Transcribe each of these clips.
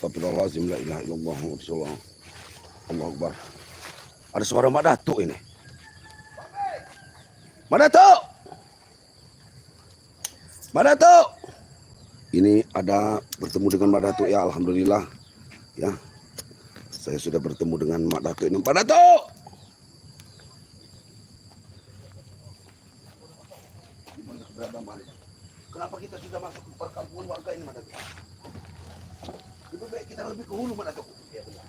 Astagfirullahaladzim, la ilaha illallah, Rasulullah. Allahu Akbar. Ada suara Mak Datuk ini. Mak Datuk! Mak Datuk! Ini ada bertemu dengan Mak Datuk ya, alhamdulillah. Ya, saya sudah bertemu dengan Mak Datuk ini. Mak Datuk! Kenapa kita sudah masuk ke perkampungan warga ini, Mak Datuk? Lebih baik kita lebih ke hulu, Mak Datuk. Ya, benar.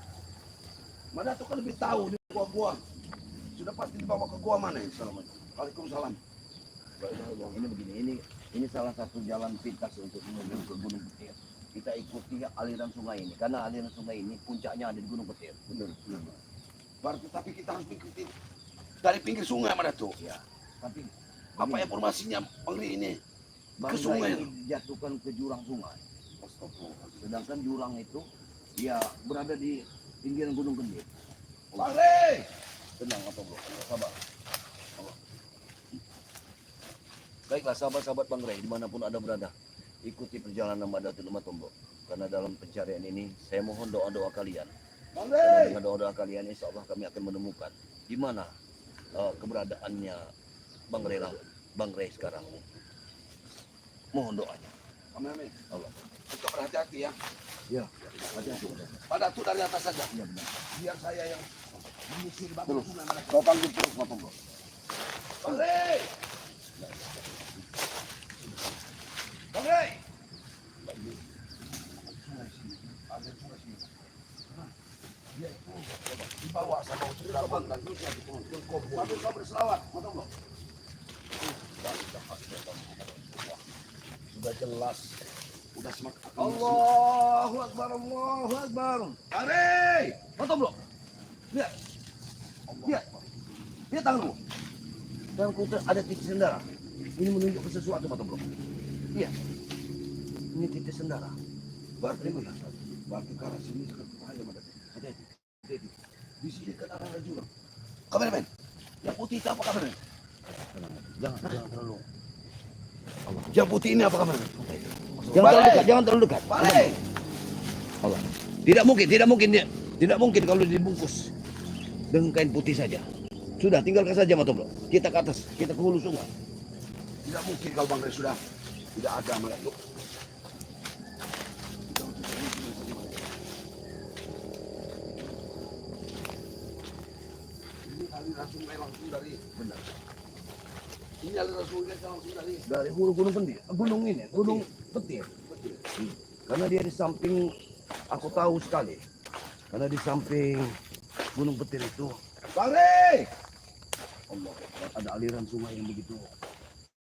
Mak Datuk kan lebih tahu di gua-gua. Sudah pasti dibawa ke gua mana ini? Assalamualaikum. Waalaikumsalam. Ini begini, ini salah satu jalan pintas untuk menuju ke Gunung Petir. Kita ikuti aliran sungai ini, karena aliran sungai ini puncaknya ada di Gunung Petir. Benar, benar. Berarti tapi kita harus ikuti dari pinggir sungai, Mak Datuk. Ya, tapi Apa informasinya Bang Ri ini? Banggai Ke sungai. ini dijatuhkan ke jurang sungai. Sedangkan jurang itu ya berada di pinggiran Gunung Kendir. Bang Ri! Tenang atau bro, sabar. Baiklah sahabat-sahabat Bang Rey, dimanapun Anda berada, ikuti perjalanan Mbak Datuk Lemah Tombok. Karena dalam pencarian ini, saya mohon doa-doa kalian. Bang Karena Ri! dengan doa-doa kalian, insya Allah kami akan menemukan di mana keberadaannya Bang Rey sekarang. Mohon doanya. Amin. Allah. Tetap berhati-hati ya. Ya, hati-hati. Pak Datuk dari atas saja. Iya benar. Biar saya yang menyisir bangku Terus, sungai, Mak Datuk. kau panggil terus Lemah Tombok. Bang Ri! Bang Ri! Ada sungai sini. Dia itu dibawa sama usaha Bang dan terus lagi ke Kobo. Sambil kau berselawat, Mak Tombok. Sudah jelas. Udah semakin. Allahu Akbar, Allahu Akbar. Bang Ri! Lemah Tombok. Lihat. Lihat. Lihat tanganmu. Tanganku ada titik sendara. Ini menunjukkan sesuatu, Lemah Tombok. Iya. Ini titik sendara. Berarti ke arah sini sangat berbahaya, Mak Datuk. Hati-hati. Di sini kan ada jurang. Kameramen, yang putih itu apa kameramen? Jangan terlalu. Yang putih ini apa kameramen? Jangan terlalu dekat. Balik! Allah. Tidak mungkin kalau dibungkus dengan kain putih saja. Sudah, tinggalkan saja Lemah Tombok. Kita ke atas, kita ke hulu sungai. Tidak mungkin kalau Bang Ri sudah tidak ada, Mak Datuk. Ini aliran sungai langsung dari benar. Ini aliran sungai langsung dari Hulu Gunung Kendir, Gunung Petir. Karena dia di samping, aku tahu sekali. Karena di samping Gunung Petir itu, Bang Ri! Allah, ada aliran sungai yang begitu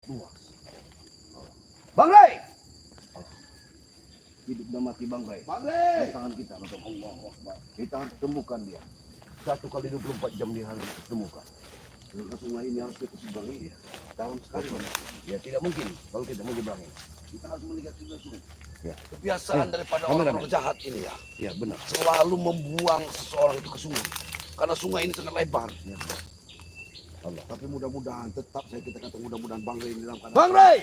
luas. Bang Ri! Hidup dan mati Bang Rey. Bang Di Ri! tangan kita, untuk Allah Akbar. Kita harus temukan dia. 1 kali 24 jam dia harus temukan. Aliran sungai ini harus kita seberangi. Dalam sekali, Bang. Ya tidak mungkin kalau kita mau nyebrangin. Kita harus melihat juga sungai. Ya. Kebiasaan daripada kameramen. orang jahat ini ya. Ya benar. Selalu membuang seseorang itu ke sungai. Karena sungai ini sangat lebar. Ya. Allah. Tapi mudah-mudahan tetap kita kata mudah-mudahan Bang Ri ini dalam keadaan. Bang Rey!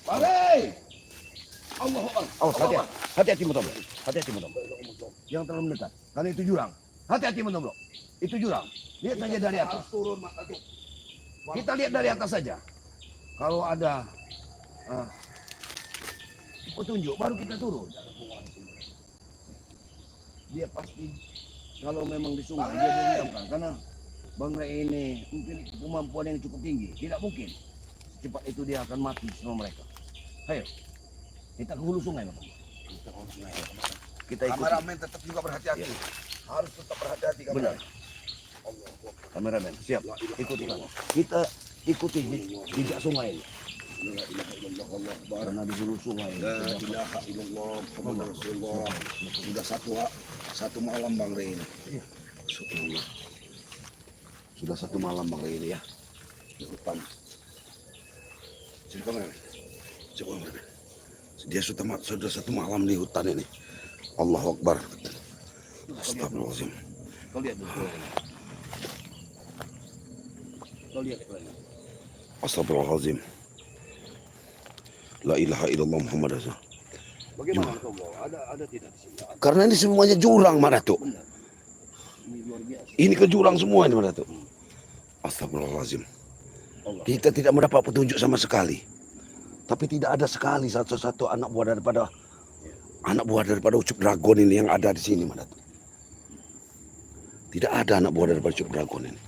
Bang Ri! Allah Akbar. Awas, Allah Akbar. hati-hati Lemah Tombok. Hati-hati Lemah Tombok. Jangan terlalu mendekat. Karena itu jurang. Hati-hati Lemah Tombok. Itu jurang. Lihat saja dari atas. Harus turun, Mak Datuk. Kita lihat dari atas saja. Kalau ada petunjuk, baru kita turun. Dia pasti, kalau memang di sungai, dia didiamkan. Karena Bang Rey ini memiliki kemampuan yang cukup tinggi. Tidak mungkin secepat itu dia akan mati sama mereka. Ayo, kita ke hulu sungai, Bapak. Kita ikuti. Kameramen tetap juga berhati-hati. Ya. Harus tetap berhati-hati Benar. kameramen. Allah Akbar. Kameramen, siap. Ikuti kan. Kita ikuti jejak sungai ini. La ilaha illallah, Allah Akbar. Karena di hulu sungai. La ilaha illallah, Muhammad Rasulullah. Sudah satu malam Bang Ri ini. Iya. Subhanallah. Sudah 1 malam Bang Ri ini ya. Di hutan. Sini kameramen. Coba kameramen. Dia sudah 1 malam di hutan ini. Allahu Akbar. Astagfirullahaladzim. Kau lihat dulu. Kau lihat. Astagfirullahaladzim. La ilaha illallah Muhammad Rasul. Bagaimana kau bawa? Ada tidak di sini? Karena ini semuanya jurang, Mak Datuk. Benar. Ini luar biasa. Ini ke jurang semua ini, Mak Datuk. Astagfirullahaladzim. Allah. Kita tidak mendapat petunjuk sama sekali. Tapi tidak ada sekali satu-satu anak buah daripada Ucup Dragon ini yang ada di sini, Mak Datuk. Tidak ada anak buah daripada Ucup Dragon ini.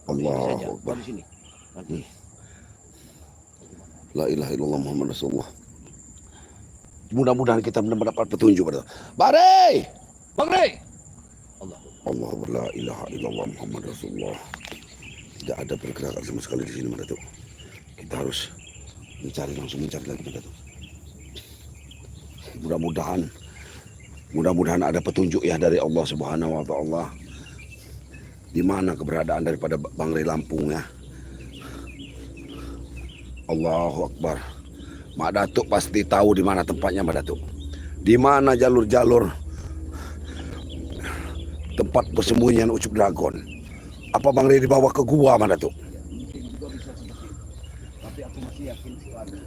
Ini saja, Allahu Akbar. di sini. Nanti. La ilaha illallah Muhammad Rasulullah. Mudah-mudahan kita mendapat petunjuk pada Bare! Bang Rey. Allah. Allah la ilaha illallah Muhammad Rasulullah. Tidak ada pergerakan sama sekali di sini, Mak Datuk. Kita harus langsung mencari lagi, Mak Datuk. Mudah-mudahan ada petunjuk ya dari Allah Subhanahu wa taala. Di mana keberadaan daripada Bang Rey Lampung ya. Allahu Akbar. Mak Datuk pasti tahu di mana tempatnya, Mak Datuk. Di mana jalur-jalur tempat persembunyian Ucup Dragon. Apa Bang Rey dibawa ke gua, Mak Datuk? Mungkin juga bisa seperti itu. Tapi aku masih yakin sekali.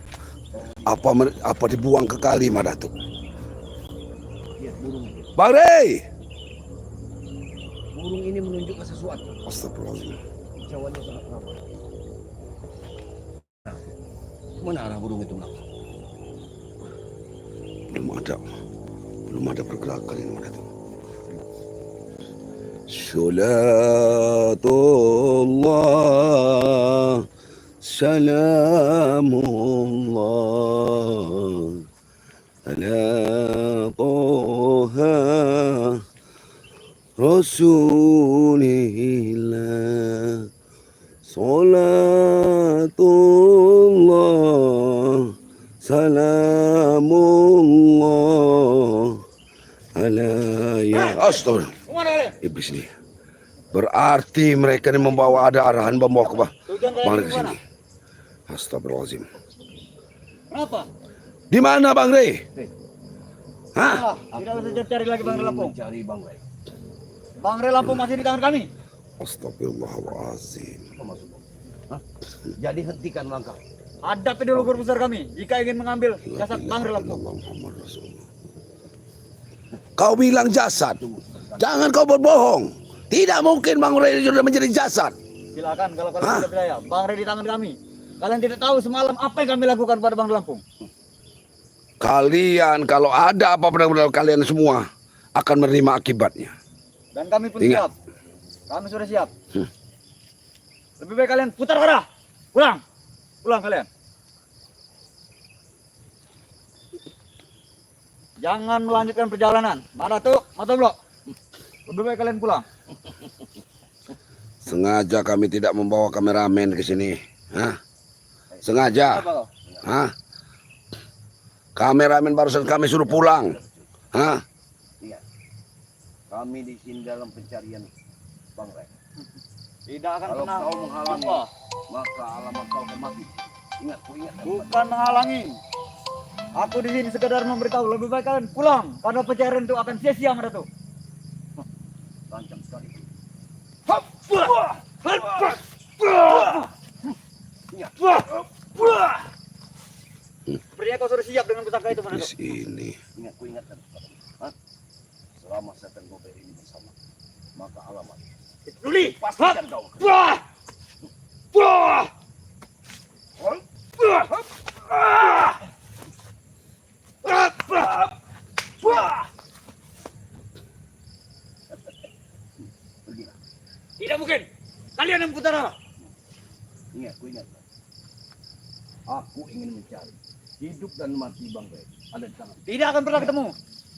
Apa dibuang ke kali, Mak Datuk? Lihat burung itu. Bang Rey! Burung ini menunjukkan sesuatu. Astagfirullahaladzim. Kicauannya sangat rapat. Mana arah burung itu, Mak? Belum ada pergerakan ini, Mak Datuk. Salatullah Salamullah ala Toha Rasulillah Salatullah Salamullah ala ya Astagfirullah. Iblis ini. Berarti mereka ini membawa ada arahan membawa ke Bang Rey ke sini. Astagfirullahaladzim. Kenapa? Di mana Bang Rey? Hah? Tidak usah cari lagi Bang Rey Lampung. Mencari Bang Rey. Bang Rey Lampung masih di tangan kami. Astagfirullahaladzim. Apa maksudmu? Hah? Jadi hentikan langkah. Hadapi dulu guru besar kami jika ingin mengambil jasad Bang Rey Lampung. Muhammad Rasulullah. Kau bilang jasad. Jangan kau berbohong. Tidak mungkin Bang Rey sudah menjadi jasad. Silakan kalau kalian tidak percaya. Bang Rey di tangan kami. Kalian tidak tahu semalam apa yang kami lakukan pada Bang Rey Lampung. Kalian kalau ada apa-apa dengan kalian semua akan menerima akibatnya. Dan kami pun Ingat. siap. Kami sudah siap. Lebih baik kalian putar arah. Pulang. Pulang kalian. Jangan melanjutkan perjalanan. Mana tuh? Mata blok. Lebih baik kalian pulang. Sengaja kami tidak membawa kameramen ke sini. Hah? Sengaja. Apa kau? Hah? Kameramen barusan kami suruh pulang. Hah? Lihat. Kami di sini dalam pencarian Bang Rey. Tidak akan Kalau pernah kau menghalangi, apa? maka alamat kau akan mati. Ingat, ku ingat. Bukan menghalangi. Aku di sini sekedar memberitahu. Lebih baik kalian pulang. Karena pencarian itu akan sia-sia, Mada tuh. Lancang sekali. Sepertinya kau sudah siap dengan pusaka itu, Mada Di tuh. sini. Ingat, ku ingatkan kepadamu. Hah? Selama setan gober ini bersama, maka alamat Luli. pastikan kau. Pergilah. Tidak mungkin. Kalian yang putar arah. Ingat, ku ingatkan. Aku ingin mencari hidup dan mati Bang Rey. Ada di tangan. Tidak akan pernah ketemu.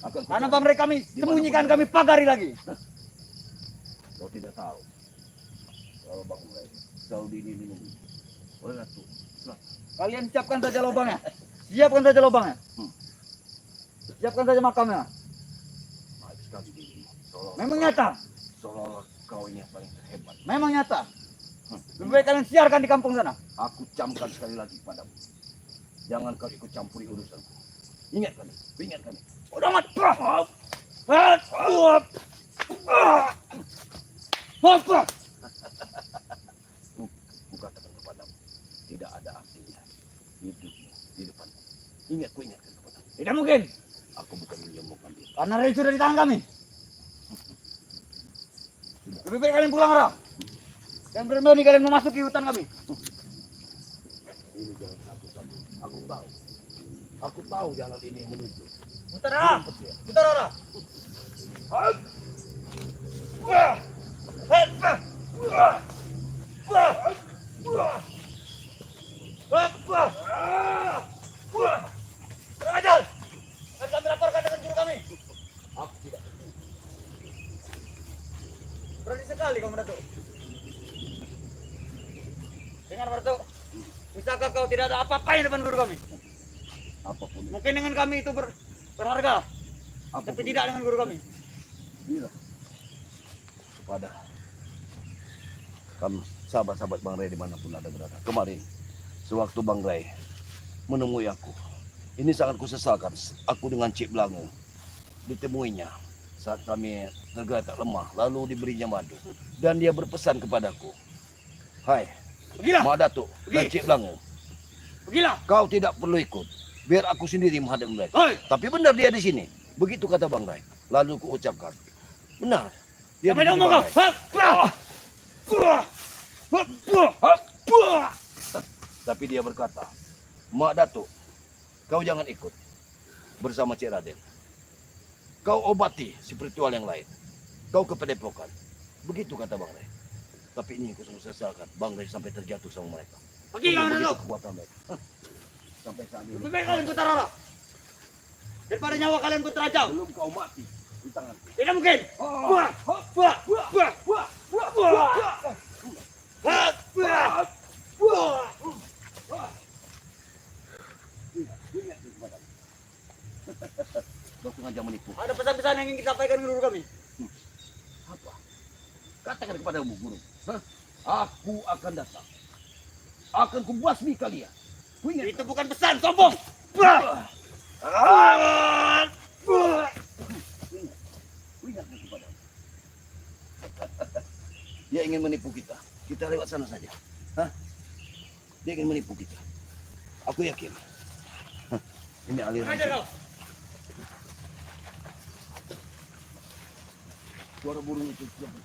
Akan Karena ku Bang Rey kami sembunyikan, kami pagari lagi. Kau tidak tahu kalau Bang Rey selalu dilindungi oleh Ratu Selatan. Kalian siapkan saja lubangnya. Siapkan saja lubangnya. Siapkan saja makamnya. Baik sekali dirimu. Memang nyata. Seolah-olah kau ini yang paling terhebat. Memang nyata. Lebih baik kalian siarkan di kampung sana. Aku camkan sekali lagi padamu. Jangan kau ikut campuri urusanku. Ingat kami, ingat kami. Udah amat. Ku katakan kepadamu, tidak ada artinya hidupmu di depanku. Ingat, ku ingatkan kepadamu. Tidak mungkin. Aku bukan menyembuhkan diri. Karena Ray sudah di tangan kami. Lebih baik kalian pulang, Ra. Jangan berani kalian memasuki hutan kami. Ini jalan satu-satu. Aku tahu. Aku tahu jalan ini menuju. Putar, Ra. Putar, Ra. Rajan, kami laporkan dengan juru kami. Aku tidak. Berani sekali kamu, Datuk. Dengar, Datuk. Bisakah kau tidak ada apa-apa di depan guru kami? Apapun itu. Mungkin dengan kami itu berharga, tapi tidak dengan guru kami. Bilang kepada kamu sahabat-sahabat Bang Ray dimanapun ada berada. Kemarin sewaktu Bang Ray menemui aku, ini sangat kusesalkan. Aku dengan Cik Belangu ditemuinya saat kami tergeletak lemah, lalu diberinya madu dan dia berpesan kepadaku, hai Pergilah, Mak Datuk dan Cik Belangu, pergilah. kau tidak perlu ikut, biar aku sendiri menghadapi mereka. Hei, Tapi benar dia di sini. Begitu kata Bang Ray. Lalu ku ucapkan, benar. Dia sampai di sini, ngomong Bang kau. Ray. Tapi dia berkata, Mak Datuk, kau jangan ikut bersama Cik Raden. Kau obati spiritual yang lain. Kau ke Padepokan. Begitu kata Bang Ray. Tapi ini aku sungguh sesalkan. Bang Ray sampai terjatuh sama mereka. Pergi kau, Begitu Datuk. kekuatan mereka. Sampai saat ini. Lebih baik kalian putar arah. Daripada nyawa kalian ku terancam. Belum kau mati di tangan. Tidak mungkin. Buah, buah, buah, buah, buah, buah, buah, buah. Kau sengaja menipu. Ada pesan-pesan yang ingin kita sampaikan ke guru kami. Apa? Katakan kepadamu, guru. Hah? Aku akan datang. Akan kubasmi kalian. Ku ingat. Itu bukan pesan, sombong. Ku ingat kepadamu. Dia ingin menipu kita. Kita lewat sana saja. Hah? Dia ingin menipu kita. Aku yakin. Hah, ini aliran. Ajar kau. Suara burung itu siapa?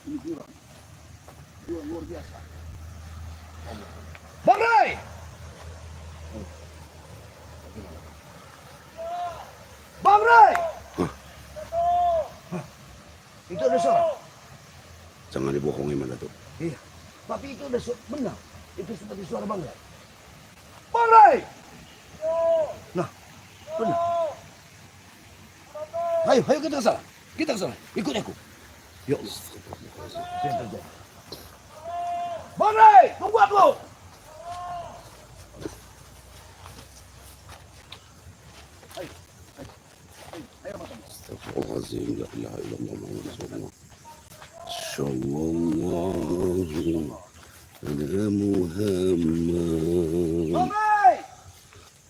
Ini jurang. Jurang luar biasa. Bang Ray! Bang Ray! Itu ada suara. Jangan dibohongi Mak Datuk. Iya. Tapi itu ada suara. Benar. Itu seperti suara Bang Ray. Bang Ray! Nah, benar. Ayo, ayo kita ke sana. Kita ke sana. Ikut aku. Ya Allah. Apa yang terjadi? Bang Ray, tunggu aku. Ayo, ayo, ayo, ayo makan. Astagfirullahaladzim. La ilaha illallah Muhammad Rasulullah. Sallallahu ala Muhammad. Bang Ray!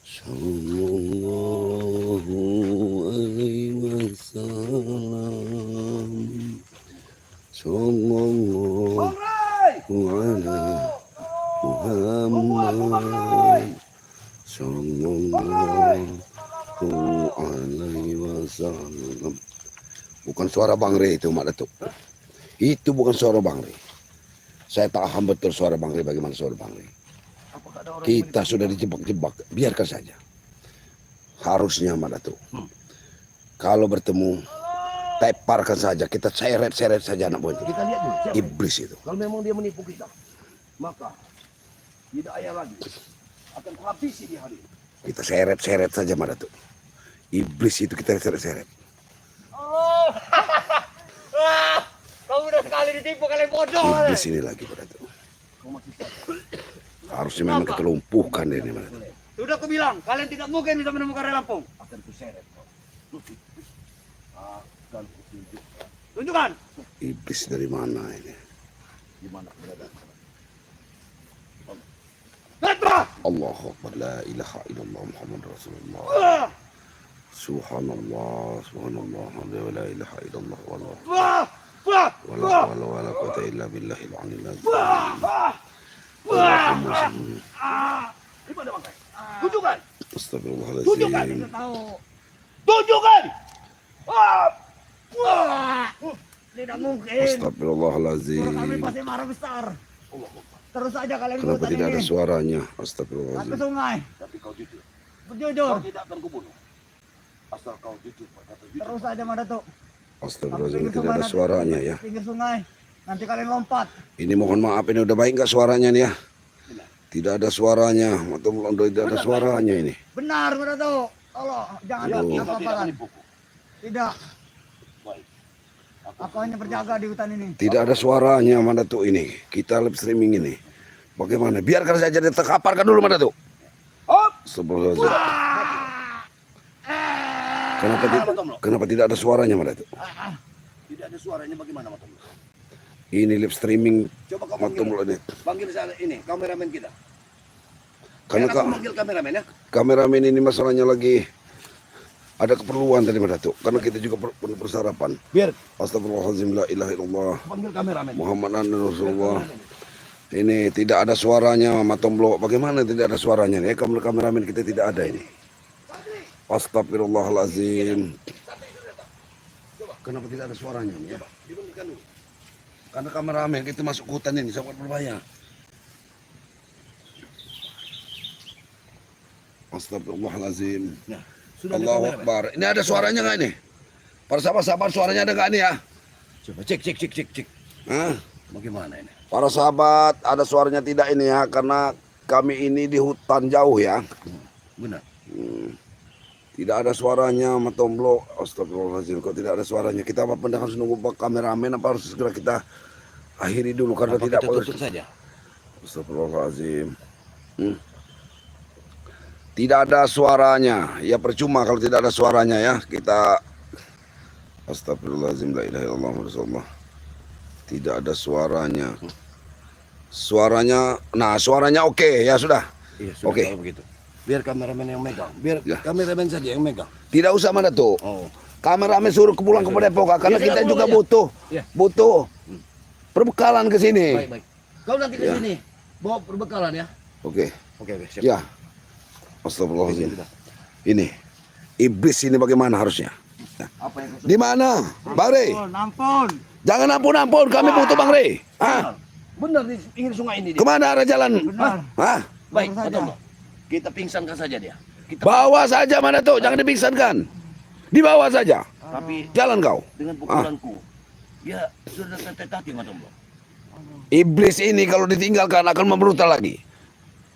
Sallallahu alaihi wasallam. Sallallahu Bang Ray! ala Bang Muhammad. Ray! Sallallahu alaihi wasallam. Bukan suara Bang Ray itu, Mak Datuk. Itu bukan suara Bang Ray. Saya paham betul suara Bang Ray, bagaimana suara Bang Ray. Apakah ada orang Kita sudah dijebak-jebak, biarkan saja. Harusnya Mak Datuk. Kalau bertemu, teparkan saja, kita seret-seret saja anak buah itu. Kita lihat dulu. Siapa ini? Iblis itu. Kalau memang dia menipu kita, maka tidak ayah lagi akan habisi di hari ini. Kita seret-seret saja Mak Datuk. Iblis itu kita seret-seret. Oh. Kamu udah sekali ditipu, kalian bodoh. Iblis ini lagi Mak Datuk. Kau masih sadar? Harusnya memang kita lumpuhkan ini Mak Datuk. Sudah aku bilang, kalian tidak mungkin bisa menemukan Ray Lampung. Akan kuseret kau. Akan kutunjukkan Tunjukkan. Iblis dari mana ini? di mana keberadaan. Lepas. Allahu Akbar, la ilaha illallah Muhammad Rasulullah. Subhanallah, subhanallah, la ilaha illallah wallah. Wala quwata illa billahil aliyil azim. Di mana bangkai? Tunjukkan. Astagfirullahaladzim. Tunjukkan. Tidak tahu. Tunjukkan. Tidak mungkin. Astagfirullahaladzim. Guru kami pasti marah besar. Terus saja kalian di Kenapa hutan tidak ada ini. suaranya? Ke Astagfirullahaladzim. sungai. Tapi kau jujur. Berjujur. Kau tidak akan kubunuh. Asal kau jujur berkata jujur. Terus saja Madatuk. Astagfirullahaladzim. Tidak ada suaranya ya. Pinggir sungai. Nanti kalian lompat. Ini mohon maaf, ini udah baik nggak suaranya nih ya? Tidak ada suaranya. Atau tidak ada suaranya ini. Benar Madatuk. Tolong jangan Ya, Aduh. kau tidak apa-apakan. menipuku. Tidak. Baik. Aku hanya berjaga di hutan ini. Tidak ada suaranya mana tuh ini. Kita live streaming ini. Bagaimana? Biarkan saja dia terkaparkan dulu mana tuh. Hop. Sebelum kenapa tidak ada suaranya mana tuh? Tidak ada suaranya bagaimana Matom? Ini live streaming Coba kau Matom panggil. ini. Panggil sana ini kameramen kita. Karena Biar aku panggil kameramen ya. kameramen ini masalahnya lagi ada keperluan tadi mana tuh. Karena kita juga perlu persarapan. Biar Astagfirullahaladzim, la ilaha illallah, panggil kameramen. Muhammad Rasulullah. Ini tidak ada suaranya Matomblo. Bagaimana tidak ada suaranya? Ya kameramen kita tidak ada ini. Astagfirullahaladzim. Kenapa tidak ada suaranya? Ya? Dibunyikan dulu. Karena kameramen kita masuk ke hutan ini sangat berbahaya. Astagfirullahaladzim. Nah, sudah ada Allahu kameramen. Akbar. Ini ada suaranya nggak ini? Para sahabat-sahabat suaranya ada nggak nih ya? Coba cek. Hah? Bagaimana ini? Para sahabat ada suaranya tidak ini ya? Karena kami ini di hutan jauh ya. Benar. Tidak ada suaranya Matomblo. Astagfirullahaladzim. Kok tidak ada suaranya? Kita apa pendak harus nunggu kameramen apa harus segera kita akhiri dulu karena Apa tidak kita tutup saja. Astagfirullahaladzim. Tidak ada suaranya. Ya percuma kalau tidak ada suaranya ya. Kita Astagfirullahaladzim, la ilaha illallah Rasulullah. Tidak ada suaranya. Suaranya, nah suaranya oke ya sudah. Iya, sudah Oke. kalau begitu. Biar kameramen yang megang. Biar Ya. kameramen saja yang megang. Tidak usah mana tuh. Oh. Kameramen suruh pulang ke Depok karena Ya, kita sudah, juga ya. butuh Ya. perbekalan ke sini. Baik. Kau nanti ke Ya. sini bawa perbekalan ya. Oke. Oke, siap. Ya. Astagfirullahaladzim. Sudah. Ini iblis ini bagaimana harusnya? Apa yang kau Di mana? Bang Rey. Ampun. Jangan ampun-ampun, kami butuh Bang Rey. Hah? Benar di pinggir sungai ini dia. Kemana arah jalan? Benar. Hah? Baik, Baru saja. Matomblo. Kita pingsankan saja dia. Kita Bawa saja mana tuh, jangan dipingsankan. Dibawa saja. tapi Jalan kau. dengan pukulanku. Ya, sudah tertatih Matomblo. Iblis ini kalau ditinggalkan akan membrutal lagi.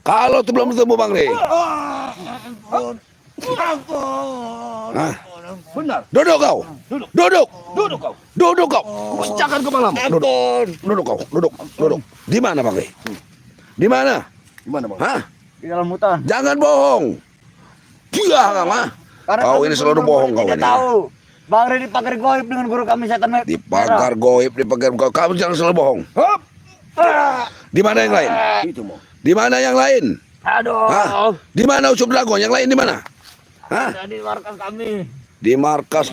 Kalau tuh belum ketemu Bang Rey. Ampun. Hah? Benar. Duduk kau. Duduk. Duduk. Duduk kau. Duduk kau. Pecahkan kepalamu. Duduk. Duduk kau. Duduk. Di mana Bang Rey? Di mana? Gimana, Bang? Hah? Di dalam hutan. Jangan bohong. Gila kau mah. Kau kami ini selalu guru bohong kau tidak ini. tahu. Bang Rey dipagar goib dengan guru kami setan Di pagar goib, di pagar kau. Kamu jangan selalu bohong. Hop. Di mana yang lain? Itu mau. Di mana yang lain? Aduh. Hah? Di mana Ucup Dragon? Yang lain di mana? Hah? Jadi markas kami. Di markas.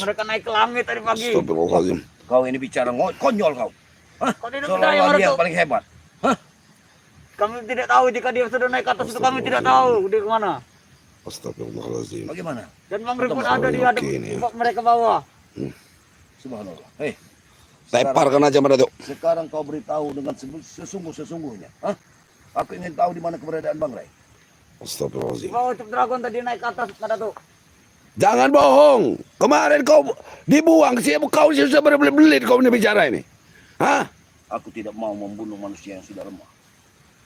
Mereka naik ke langit tadi pagi. Astagfirullahaladzim. Kau ini bicara konyol kau. Hah? Kau tidak Seolah-olah percaya dia yang Madatuk. paling hebat. Hah? Kami tidak tahu jika dia sudah naik ke atas itu kami tidak tahu dia kemana. Astagfirullahaladzim. Bagaimana? Dan Bang Rey pun Betul, ada di oke hadap ini ya. mereka bawah. Subhanallah. Hei. Teparkan aja pada tuh. Sekarang kau beritahu dengan sesungguh-sesungguhnya. Hah? Aku ingin tahu di mana keberadaan Bang Rey. Di Astagfirullahaladzim. bawah Ucup Dragon tadi naik ke atas Madatuk. Jangan bohong. Kemarin kau dibuang. Kau sudah berbelit-belit kau ini bicara ini. Hah? Aku tidak mau membunuh manusia yang sudah lemah.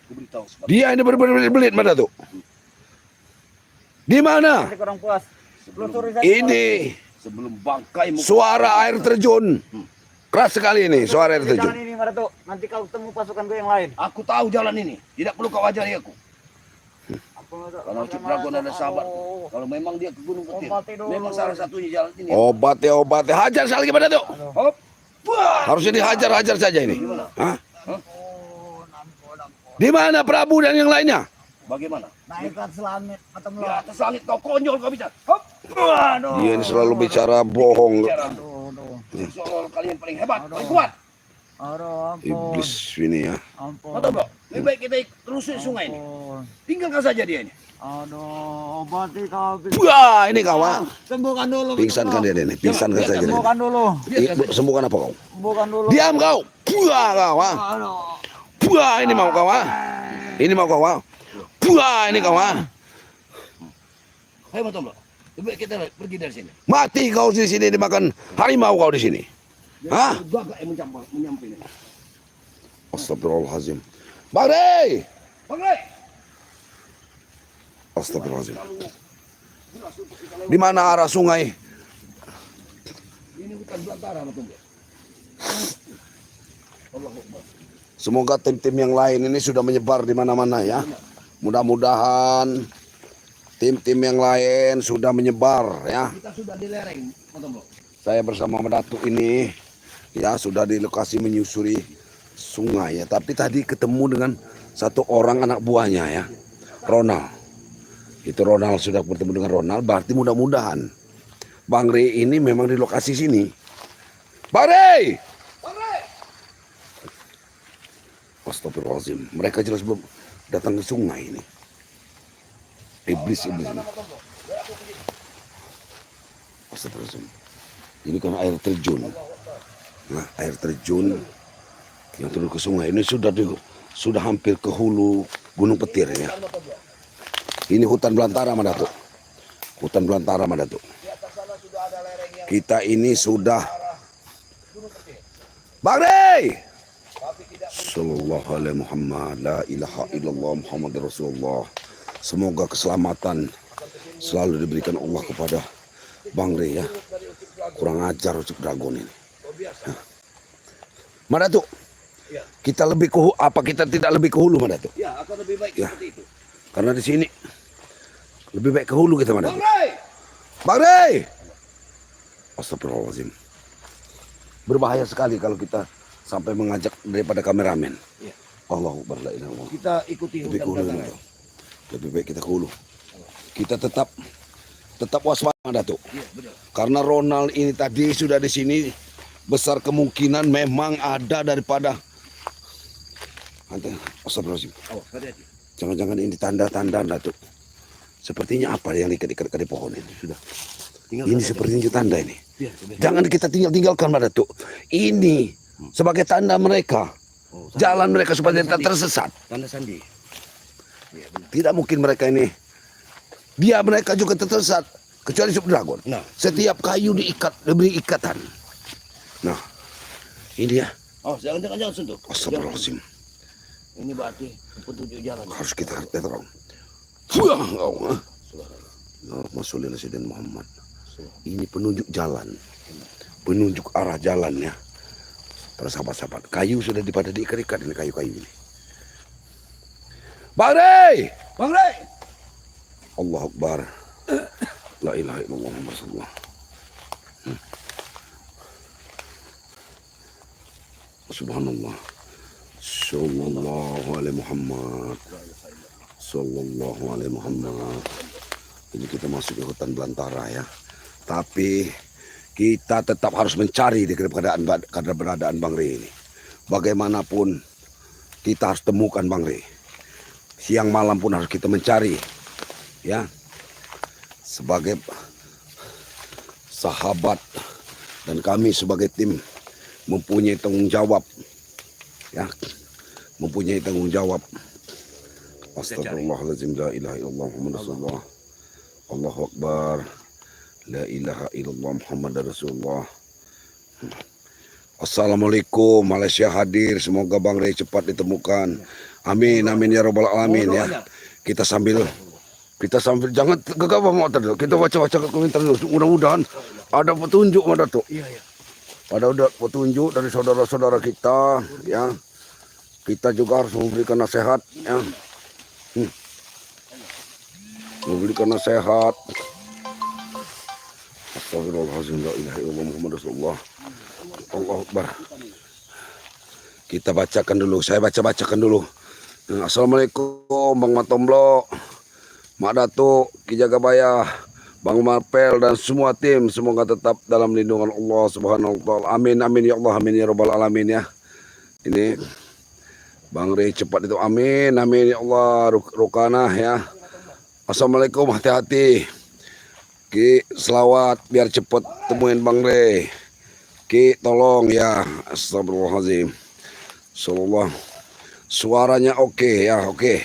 Aku beritahu sekarang. Dia ini berbelit-belit pada tuh. Di mana? Nanti kurang puas. Telusuri saja. Ini Sebelum bangkaimu. suara air terjun. Keras sekali ini suara air Di terjun. jalan ini Madatuk. Nanti kau temu pasukan gue yang lain. Aku tahu jalan ini. Tidak perlu kau ajari aku. Kalau Kalau Ucup Dragon ada sahabat. Kalau memang dia ke Gunung Petir. Obati dulu. Memang salah satunya jalan ini. Obat ya. Hajar sekali pada tuh. Hop. Wah. Harusnya dihajar saja ini. Gimana? Hah? Ampun. Di mana Prabu dan yang lainnya? Bagaimana? Naik ke atas langit. Ketemu. Di atas langit kau konyol kau bisa. Hop. Waduh. Dia ini selalu bicara bohong. Bicara. Aduh. Seolah-olah kalian paling hebat, paling kuat. Aduh, ampun. Iblis ini ya. Ampun. Mata bro, lebih baik kita telusuri sungai ini. Ampun. Tinggalkan saja dia ini. Aduh, obati kau. Wah, ini kawan. Sembuhkan dulu. Pingsankan dia ini, pingsankan saja dia. Sembuhkan dulu. Sembuhkan apa kau? Sembuhkan dulu. Diam kau. Buah kau. Ah. Aduh. Buah ini mau kau. Ah. Ini mau kau. Ah. Buah ini kau. Ah. Hai Mata bro, lebih baik kita pergi dari sini. Mati kau di sini dimakan harimau kau di sini. Hah? Gagak yang menyampai ini. Astagfirullahaladzim. Bang Rey! Bang Rey! Astagfirullahaladzim. Di mana arah sungai? Ini hutan belantara Mata bro. Allahu Akbar. Semoga tim-tim yang lain ini sudah menyebar di mana-mana ya. Mudah-mudahan tim-tim yang lain sudah menyebar ya. Kita sudah di lereng Mata bro. Saya bersama Datuk ini ya sudah di lokasi menyusuri sungai ya. Tapi tadi ketemu dengan satu orang anak buahnya ya, Ronald. Itu Ronald sudah bertemu dengan Ronald. Berarti mudah-mudahan Bang Rey ini memang di lokasi sini. Bang Rey! Bang Rey! Astagfirullahaladzim. Mereka jelas belum datang ke sungai ini. Iblis ini. Astagfirullahaladzim. Ini kan air terjun. Nah, air terjun yang turun ke sungai ini sudah hampir ke hulu Gunung Petir ya. Ini hutan belantara Madatuk. Hutan belantara Madatuk. Kita ini sudah Bang Rey! Sallallahu alaihi Muhammad la ilaha illallah Muhammad Rasulullah. Semoga keselamatan selalu diberikan Allah kepada Bang Rey ya. Kurang ajar ucap dragon ini. Madatuk, kita lebih ke apa kita tidak lebih ke hulu Madatuk? Ya, akan lebih baik Ya. seperti itu. Karena di sini lebih baik ke hulu kita Bang Madatuk. Rey! Bang Rey! Astagfirullahaladzim. Berbahaya sekali kalau kita sampai mengajak daripada kameramen. Ya. Allahu Akbar la ilaha illallah. Kita ikuti Lebih ke hutan hulu belantara. Madatuk. Lebih baik kita ke hulu. Kita tetap waspada Madatuk. Iya, benar. Karena Ronald ini tadi sudah di sini, besar kemungkinan memang ada daripada Astagfirullahaladzim. Oh, hati-hati. Jangan-jangan ini tanda-tanda Datuk. Sepertinya apa yang diikat-ikat di pohon ini sudah. Ini sepertinya tanda ini. Iya, Jangan kita tinggalkan Datuk. Ini sebagai tanda mereka. oh, Jalan mereka supaya tidak tersesat. tanda sandi. Iya, benar. Tidak mungkin mereka ini. Mereka juga tersesat. Kecuali Subdragon. Nah. Setiap kayu diikat, diberi ikatan. Nah, ini ya. Oh, jangan sentuh. Astagfirullahaladzim. Ini berarti petunjuk jalan. Harus kita terang. Buang kau. Allahumma Sayyidina Muhammad. Ini penunjuk jalan. Penunjuk arah jalannya. Para sahabat-sahabat. Kayu sudah diikat-ikat ini kayu-kayu ini. Bang Rey! Bang Rey! Allahu Akbar. La ilaha illallah Muhammad Rasulullah. Subhanallah. Sallallahu alaihi Muhammad. Sallallahu alaihi Muhammad. Ini kita masuk ke hutan belantara ya. Tapi kita tetap harus mencari di keberadaan Bang Rey ini. Bagaimanapun kita harus temukan Bang Rey. Siang malam pun harus kita mencari. Ya. Sebagai sahabat dan kami sebagai tim mempunyai tanggung jawab. Ya. Mempunyai tanggung jawab. Astagfirullahaladzim. La ilaha illallah Muhammad Rasulullah. Allahu Akbar. La ilaha illallah Muhammad Rasulullah. Assalamualaikum. Malaysia hadir. Semoga Bang Rey cepat ditemukan. Amin. Amin ya Rabbal Alamin ya. Kita sambil jangan gegabah motor dulu. Kita baca-baca ke komentar dulu. Mudah-mudahan ada petunjuk Datuk. Iya, iya. Ada petunjuk dari saudara-saudara kita ya. Kita juga harus memberikan nasihat ya. Memberikan nasihat. Astagfirullahaladzim. La ilaha illallah Muhammad Rasulullah. Allahu Akbar. Kita bacakan dulu. Saya bacakan dulu. Assalamualaikum Bang Matomblo, Mak Datuk, Ki Jagabaya, Bang Marpel dan semua tim. Semoga tetap dalam lindungan Allah Subhanahu wa taala. Amin amin ya Allah, amin ya rabbal alamin ya. Ini Bang Rey cepat itu, amin, amin ya Allah, Rukana ya. Assalamualaikum, hati-hati. Ki, selawat biar cepet temuin Bang Rey. Ki, tolong ya. Astagfirullahaladzim. Sallallahu. Suaranya oke ya, oke.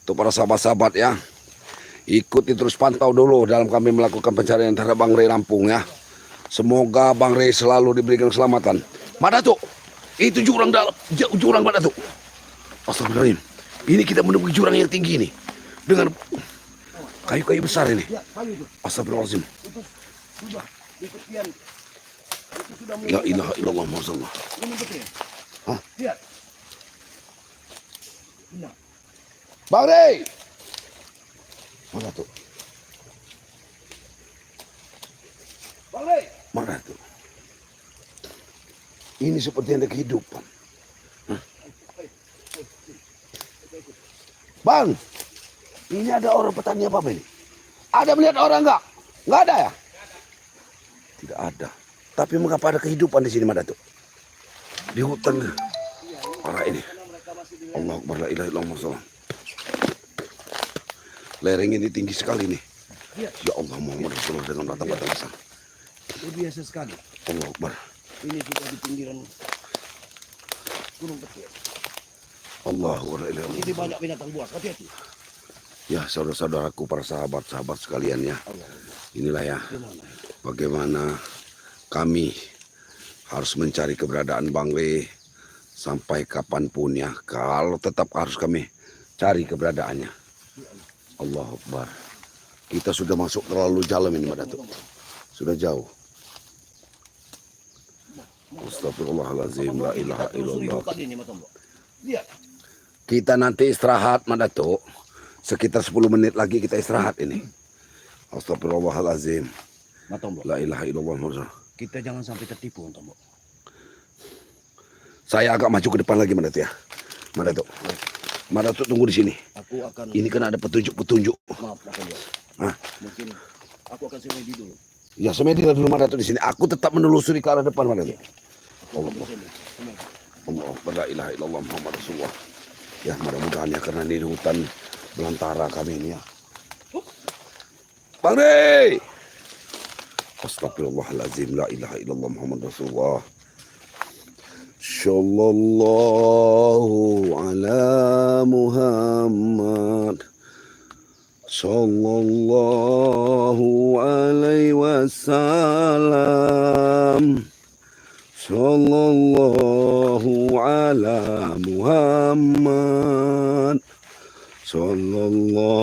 Untuk para sahabat-sahabat ya. Ikuti terus pantau dulu dalam kami melakukan pencarian terhadap Bang Rey Lampung ya. Semoga Bang Rey selalu diberikan keselamatan. Mana tuh? Itu jurang dalam, jurang mana tuh? Astagfirullahaladzim. Ini kita menemukan jurang yang tinggi nih. Dengan kayu-kayu besar ini. Astagfirullahaladzim. La ilaha illallah Muhammad. Hah? Bang Rey. Mana tuh? Bang Rey. Mana tuh? Ini seperti ada kehidupan. Hah? Bang, ini ada orang petani apa ini? Ada melihat orang enggak? Enggak ada ya? Tidak ada. Tapi mengapa ada kehidupan di sini, Madatuk? Di hutan orang ini. Allah Akbar, la ilaha illallah Muhammad. Lereng ini tinggi sekali nih. Ya Allah, Muhammad Rasulullah dengan batang-batang besar. Itu biasa sekali. Allah Akbar. Ini sudah di pinggiran gunung kecil. Allah Akbar, la ilaha illallah. Ini banyak binatang buas, hati-hati. Ya, saudara-saudaraku, para sahabat-sahabat sekalian ya. Inilah ya, bagaimana kami harus mencari keberadaan Bang Rey sampai kapanpun ya. Kalau tetap harus kami cari keberadaannya. Allah Akbar. Kita sudah masuk terlalu dalam ini, Madatuk. Sudah jauh. Astagfirullahaladzim, la ilaha illallah. Kita nanti istirahat, Madatuk. Sekitar 10 menit lagi kita istirahat ini. Astagfirullahaladzim. La ilaha illallah. Kita jangan sampai tertipu, Tombo. Saya agak maju ke depan lagi, Madatuk ya. Madatuk. Madatuk tunggu di sini. Aku akan. Ini kan ada petunjuk-petunjuk. Maaf, Tombo. Hah? Mungkin aku akan semedi dulu. Ya, semedi dulu Madatuk di sini. Aku tetap menelusuri ke arah depan, Madatuk. Allah. Allah. La ilaha illallah Muhammad Rasulullah. Ya, mudah-mudahan ya, karena ini di hutan belantara kami ini ya. Bang Rey. Astagfirullahaladzim, la ilaha illallah Muhammad Rasulullah. Sallallahu ala Muhammad. Sallallahu alaihi wasallam. Sallallahu ala Muhammad. Sallallahu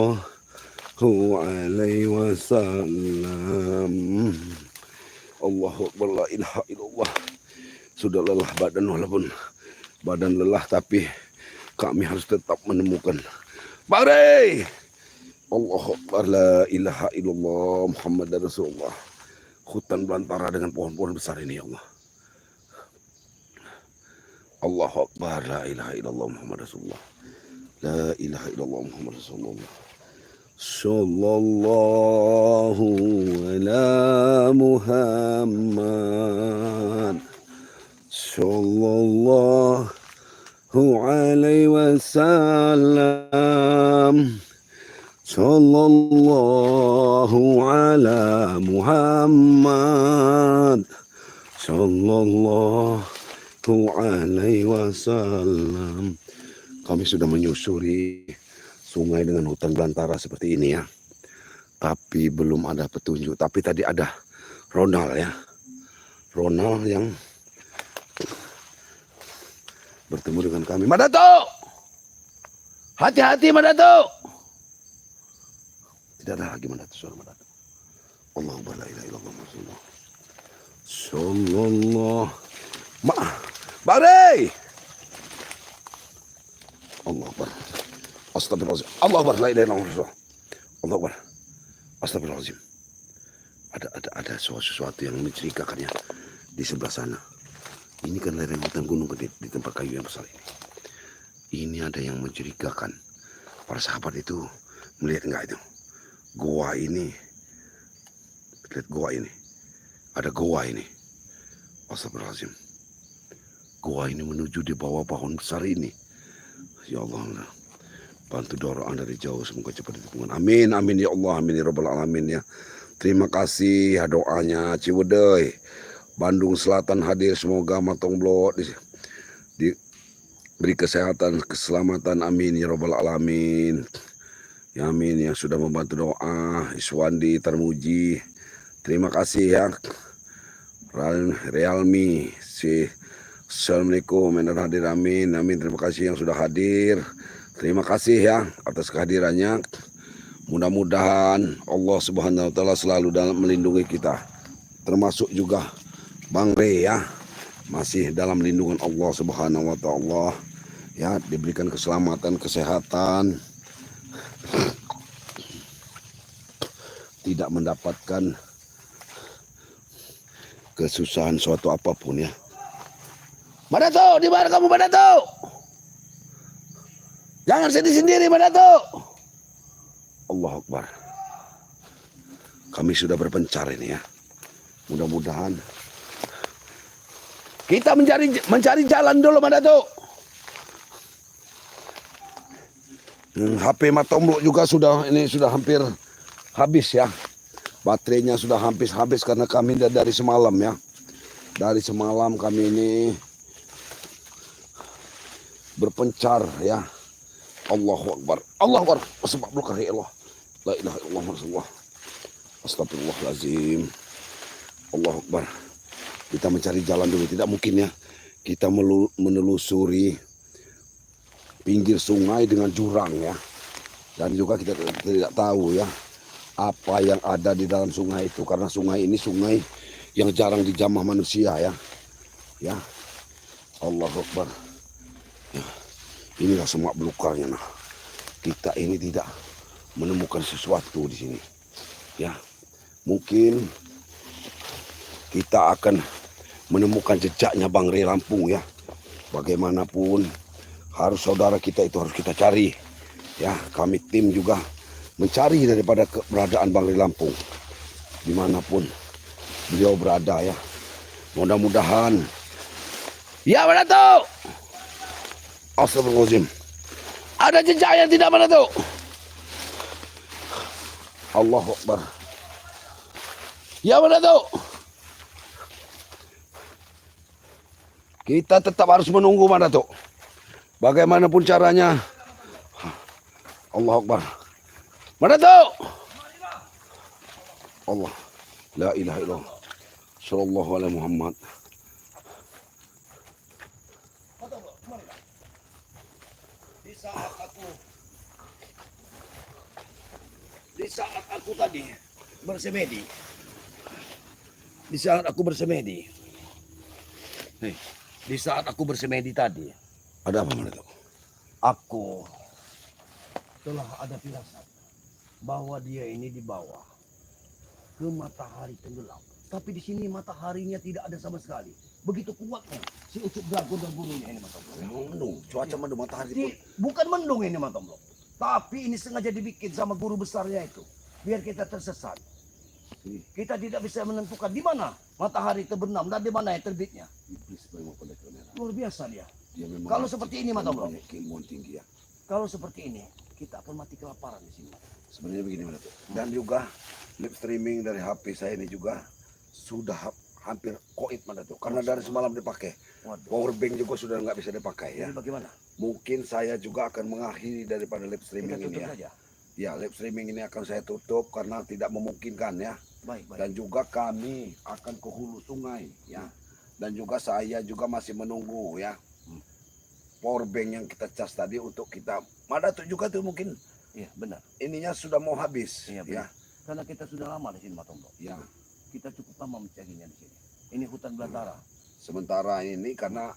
alaihi wasallam. Allahu Akbar, la ilaha illallah. Sudah lelah badan, walaupun badan lelah, tapi kami harus tetap menemukan Bang Rey. Allahu Akbar, la ilaha illallah Muhammad Rasulullah. Hutan belantara dengan pohon-pohon besar ini ya Allah. Allahu Akbar, la ilaha illallah Muhammad Rasulullah. La ilaha illallah Muhammad Rasulullah. Sallallahu ala Muhammad. Sallallahu alaihi wasallam. Sallallahu ala Muhammad. Sallallahu alaihi wasallam. Kami sudah menyusuri sungai dengan hutan belantara seperti ini ya. Tapi belum ada petunjuk. Tapi tadi ada Ronald ya. Ronald yang bertemu dengan kami. Madatuk! Hati-hati Madatuk! Tidak ada lagi Madatuk, suara Madatuk. Allahu la ilaha illallah Rasulullah. Sallallahu. Bang Rey! Allah Akbar. Astagfirullahaladzim. Allah Akbar, la ilaha illallah Rasulullah. Allah Akbar. Astagfirullahaladzim. Ada sesuatu yang mencurigakan ya di sebelah sana. Ini kan lereng hutan gunung gede di tempat kayu yang besar ini. Ini ada yang mencurigakan. Para sahabat itu melihat enggak itu? Goa ini. Lihat goa ini. Ada goa ini. Astagfirullahaladzim. gua ini menuju di bawah pohon besar ini. Ya Allah, bantu doa dari jauh, semoga cepat ditemukan. Amin, amin ya Allah, amin ya Rabbal Alamin ya. Terima kasih ya doanya Ciwidey, Bandung Selatan hadir, semoga Matong Blok diberi kesehatan, keselamatan, amin ya Rabbal Alamin. Ya amin, yang sudah membantu doa Iswandi Tarmuji, terima kasih ya. Realmi si Assalamualaikum dan hadir, amin, amin, terima kasih yang sudah hadir. Terima kasih ya atas kehadirannya. Mudah-mudahan Allah Subhanahu wa taala selalu dalam melindungi kita. Termasuk juga Bang Re ya. Masih dalam lindungan Allah Subhanahu wa taala. Ya, diberikan keselamatan, kesehatan. Tidak mendapatkan kesusahan suatu apapun ya. Madato, di mana kamu Madato? Jangan sedih sendiri Madato. Allahu Akbar. Kami sudah berpencar ini ya. Mudah-mudahan kita mencari jalan dulu Madato. HP Matomblok juga sudah hampir habis ya. Baterainya sudah habis karena kami dari semalam ya. Dari semalam kami ini berpencar ya. Allahu Akbar. Allahu Akbar. Subhanallah Allah. La ilaha illallah Rasulullah. Astagfirullahalazim. Allahu Akbar. Kita mencari jalan dulu, tidak mungkin ya. Kita menelusuri pinggir sungai dengan jurang ya. Dan juga kita tidak tahu ya apa yang ada di dalam sungai itu, karena sungai ini sungai yang jarang dijamah manusia ya. Ya. Allahu Akbar. Ya. Inilah semak belukarnya nah. Kita ini tidak menemukan sesuatu di sini. Ya. Mungkin kita akan menemukan jejaknya Bang Re Lampung ya. Bagaimanapun harus saudara kita itu harus kita cari. Ya, kami tim juga mencari daripada keberadaan Bang Re Lampung. Dimanapun beliau berada ya. Mudah-mudahan. Ya mana tuh? Astagfirullahaladzim. Ada jejak yang tidak mana tuh? Allahu Akbar. Ya mana tuh? Kita tetap harus menunggu mana tuh? Bagaimanapun caranya. Allahu Akbar. Mana tuh? Allah. La ilaha illallah. Sallallahu alaihi Muhammad. Di saat aku tadi bersemedi. Di saat aku bersemedi. Nih, di saat aku bersemedi tadi. Ada apa mana tuh? Aku telah ada firasat bahwa dia ini dibawa ke matahari tenggelam. Tapi di sini mataharinya tidak ada sama sekali. Begitu kuatnya si ucuk dragon dan gurunya ini Matomblok. Mendung, cuaca mendung matahari. Bukan mendung ini Matomblok. Tapi ini sengaja dibikin sama guru besarnya itu. Biar kita tersesat. Kita tidak bisa menentukan di mana matahari terbenam dan di mana yang terbitnya. Luar biasa dia. Kalau seperti ini Matomblok. Keilmuan tinggi ya. Kalau seperti ini kita akan mati kelaparan di sini. Sebenarnya begini Matomblok. Dan juga live streaming dari HP saya ini juga sudah hampir koit mana tuh, karena dari semalam dipakai. Power bank juga sudah nggak bisa dipakai ya. Ini bagaimana? Mungkin saya juga akan mengakhiri daripada live streaming ini ya. Saja. Ya, live streaming ini akan saya tutup karena tidak memungkinkan ya. Baik. Dan juga kami akan ke hulu sungai ya. Dan juga saya juga masih menunggu ya. Power bank yang kita cas tadi untuk kita. Ada tuh juga tuh mungkin. Iya benar. Ininya sudah mau habis ya. Karena kita sudah lama di sini Matomblok. Ya. Kita cukup lama mencarinya di sini. Ini hutan belantara. Sementara ini karena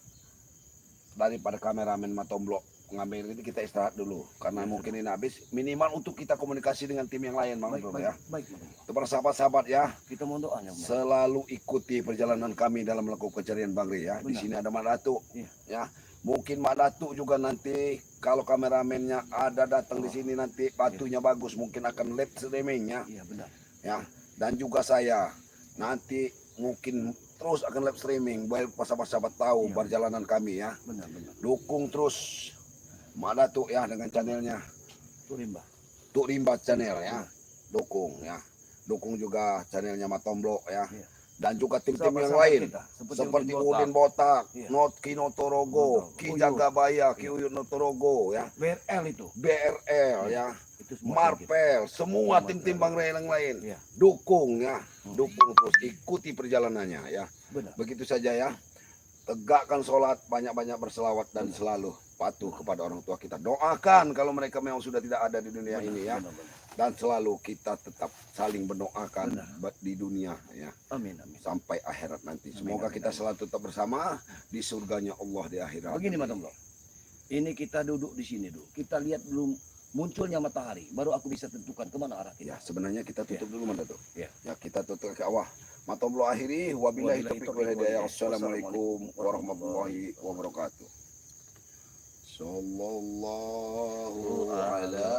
daripada kameramen Matomblok mengambil ini kita istirahat dulu. Karena mungkin ini habis. Minimal untuk kita komunikasi dengan tim yang lain Bang Bro ya. Baik. Kepada sahabat-sahabat ya. Kita mohon doanya. Selalu ikuti perjalanan kami dalam melakukan pencarian Bang Re ya. Di sini ada Mak Datuk. Ya. Mungkin Mak Datuk juga nanti kalau kameramennya ada datang di sini nanti batunya bagus mungkin akan live streamingnya. Iya benar. Ya. Dan juga saya nanti mungkin terus akan live streaming, baik sahabat-sahabat tahu Iya. perjalanan kami ya. Benar, benar. Dukung terus Mak Datuk ya dengan channelnya Itu rimba. Tuk Rimba channel ya. Dukung ya. Dukung juga channelnya Matomblo ya. Iya. Dan juga tim-tim yang Sahabat-sahabat lain. kita, Seperti Botak, Udin Botak, Iya. Ki Notorogo, Notorogo, Ki Uyut. Jagabaya, Ki Uyut Notorogo ya. BRL itu. BRL ya. Itu semua tim kita. Marvel, semua Semua tim-tim tim. Bang Ray yang lain. Iya. Dukung ya. Dukung terus, ikuti perjalanannya ya. Benar. Begitu saja ya. Tegakkan sholat, banyak-banyak berselawat dan selalu patuh kepada orang tua kita. Doakan kalau mereka memang sudah tidak ada di dunia ini ya. Benar, benar. Dan selalu kita tetap saling berdoakan Benar. di dunia ya. Amin, amin. Sampai akhirat nanti. Amin, Semoga amin, kita amin. selalu tetap bersama di surganya Allah di akhirat. Begini Matomblo. Ini kita duduk di sini dulu. Kita lihat belum munculnya matahari, baru aku bisa tentukan kemana arah Ya, kita. sebenarnya kita tutup dulu Mas Datuk. Ya. Ya, kita tutup ke awal. Matomblo akhiri wabillahi taufiq wal hidayah. Assalamualaikum warahmatullahi wabarakatuh. Sallallahu ala